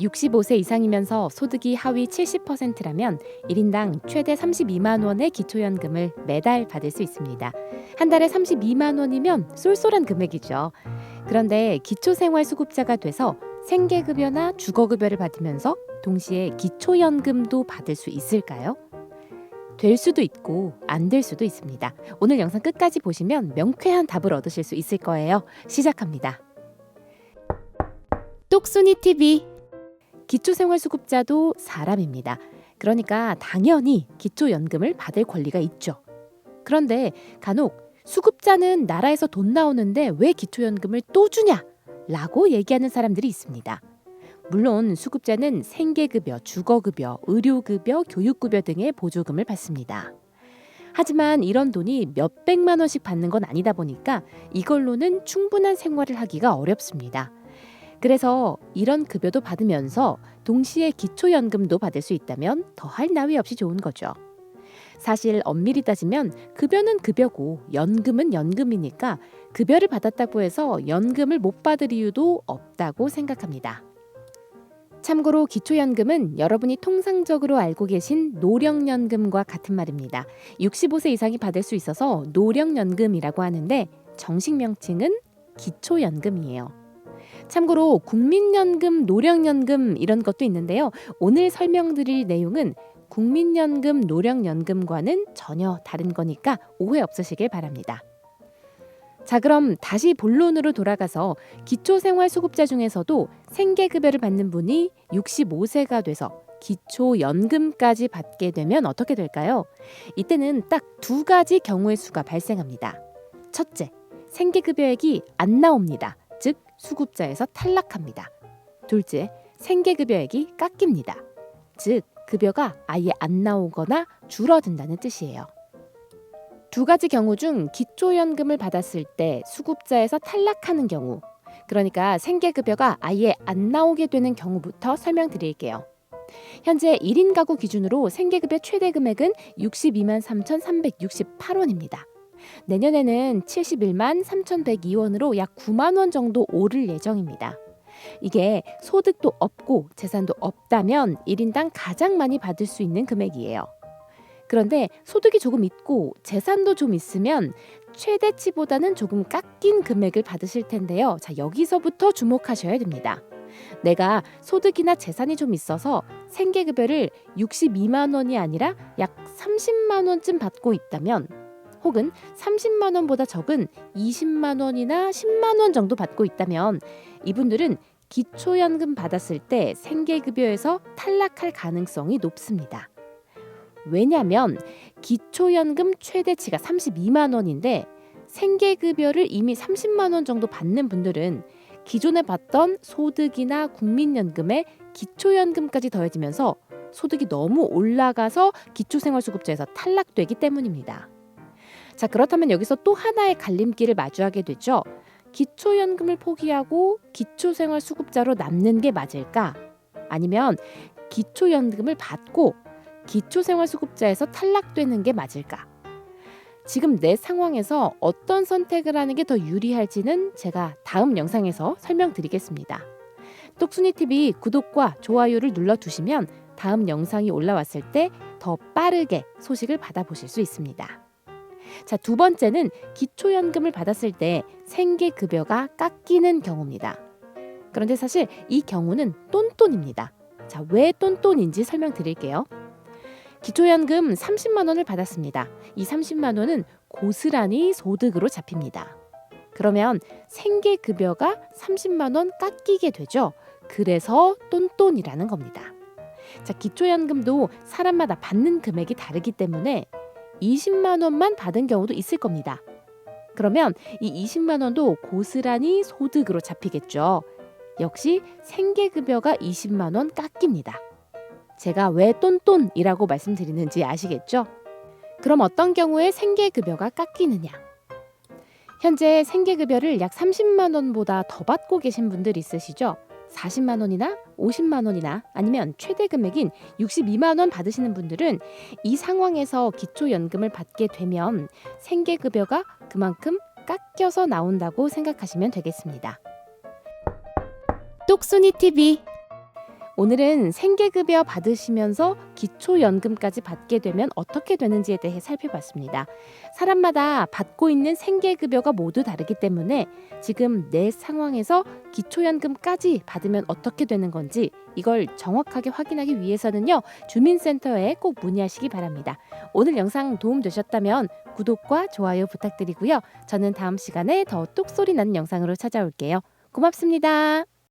65세 이상이면서 소득이 하위 70%라면 1인당 최대 32만 원의 기초연금을 매달 받을 수 있습니다. 한 달에 32만 원이면 쏠쏠한 금액이죠. 그런데 기초생활수급자가 돼서 생계급여나 주거급여를 받으면서 동시에 기초연금도 받을 수 있을까요? 될 수도 있고 안 될 수도 있습니다. 오늘 영상 끝까지 보시면 명쾌한 답을 얻으실 수 있을 거예요. 시작합니다. 똑순이TV. 기초생활수급자도 사람입니다. 그러니까 당연히 기초연금을 받을 권리가 있죠. 그런데 간혹 수급자는 나라에서 돈 나오는데 왜 기초연금을 또 주냐? 라고 얘기하는 사람들이 있습니다. 물론 수급자는 생계급여, 주거급여, 의료급여, 교육급여 등의 보조금을 받습니다. 하지만 이런 돈이 몇백만 원씩 받는 건 아니다 보니까 이걸로는 충분한 생활을 하기가 어렵습니다. 그래서 이런 급여도 받으면서 동시에 기초연금도 받을 수 있다면 더할 나위 없이 좋은 거죠. 사실 엄밀히 따지면 급여는 급여고 연금은 연금이니까 급여를 받았다고 해서 연금을 못 받을 이유도 없다고 생각합니다. 참고로 기초연금은 여러분이 통상적으로 알고 계신 노령연금과 같은 말입니다. 65세 이상이 받을 수 있어서 노령연금이라고 하는데 정식 명칭은 기초연금이에요. 참고로 국민연금, 노령연금 이런 것도 있는데요. 오늘 설명드릴 내용은 국민연금, 노령연금과는 전혀 다른 거니까 오해 없으시길 바랍니다. 자, 그럼 다시 본론으로 돌아가서 기초생활수급자 중에서도 생계급여를 받는 분이 65세가 돼서 기초연금까지 받게 되면 어떻게 될까요? 이때는 딱 두 가지 경우의 수가 발생합니다. 첫째, 생계급여액이 안 나옵니다. 즉 수급자에서 탈락합니다. 둘째, 생계급여액이 깎입니다. 즉 급여가 아예 안 나오거나 줄어든다는 뜻이에요. 두 가지 경우 중 기초연금을 받았을 때 수급자에서 탈락하는 경우, 그러니까 생계급여가 아예 안 나오게 되는 경우부터 설명드릴게요. 현재 1인 가구 기준으로 생계급여 최대 금액은 62만 3,368원입니다. 내년에는 71만 3,102원으로 약 9만 원 정도 오를 예정입니다. 이게 소득도 없고 재산도 없다면 1인당 가장 많이 받을 수 있는 금액이에요. 그런데 소득이 조금 있고 재산도 좀 있으면 최대치보다는 조금 깎인 금액을 받으실 텐데요. 자, 여기서부터 주목하셔야 됩니다. 내가 소득이나 재산이 좀 있어서 생계급여를 62만 원이 아니라 약 30만 원쯤 받고 있다면, 혹은 30만 원보다 적은 20만 원이나 10만 원 정도 받고 있다면 이분들은 기초연금 받았을 때 생계급여에서 탈락할 가능성이 높습니다. 왜냐하면 기초연금 최대치가 32만 원인데 생계급여를 이미 30만 원 정도 받는 분들은 기존에 받던 소득이나 국민연금에 기초연금까지 더해지면서 소득이 너무 올라가서 기초생활수급자에서 탈락되기 때문입니다. 자, 그렇다면 여기서 또 하나의 갈림길을 마주하게 되죠. 기초연금을 포기하고 기초생활수급자로 남는 게 맞을까? 아니면 기초연금을 받고 기초생활수급자에서 탈락되는 게 맞을까? 지금 내 상황에서 어떤 선택을 하는 게 더 유리할지는 제가 다음 영상에서 설명드리겠습니다. 똑순이TV 구독과 좋아요를 눌러두시면 다음 영상이 올라왔을 때 더 빠르게 소식을 받아보실 수 있습니다. 자, 두 번째는 기초연금을 받았을 때 생계급여가 깎이는 경우입니다. 그런데 사실 이 경우는 똔똔입니다. 자, 왜 똔똔인지 설명드릴게요. 기초연금 30만 원을 받았습니다. 이 30만 원은 고스란히 소득으로 잡힙니다. 그러면 생계급여가 30만 원 깎이게 되죠. 그래서 똔똔이라는 겁니다. 자, 기초연금도 사람마다 받는 금액이 다르기 때문에 20만 원만 받은 경우도 있을 겁니다. 그러면 이 20만 원도 고스란히 소득으로 잡히겠죠. 역시 생계급여가 20만 원 깎입니다. 제가 왜 똔똔이라고 말씀드리는지 아시겠죠? 그럼 어떤 경우에 생계급여가 깎이느냐? 현재 생계급여를 약 30만 원보다 더 받고 계신 분들 있으시죠? 40만 원이나 50만 원이나 아니면 최대 금액인 62만 원 받으시는 분들은 이 상황에서 기초연금을 받게 되면 생계급여가 그만큼 깎여서 나온다고 생각하시면 되겠습니다. 똑순이TV. 오늘은 생계급여 받으시면서 기초연금까지 받게 되면 어떻게 되는지에 대해 살펴봤습니다. 사람마다 받고 있는 생계급여가 모두 다르기 때문에 지금 내 상황에서 기초연금까지 받으면 어떻게 되는 건지 이걸 정확하게 확인하기 위해서는요. 주민센터에 꼭 문의하시기 바랍니다. 오늘 영상 도움되셨다면 구독과 좋아요 부탁드리고요. 저는 다음 시간에 더 똑소리 나는 영상으로 찾아올게요. 고맙습니다.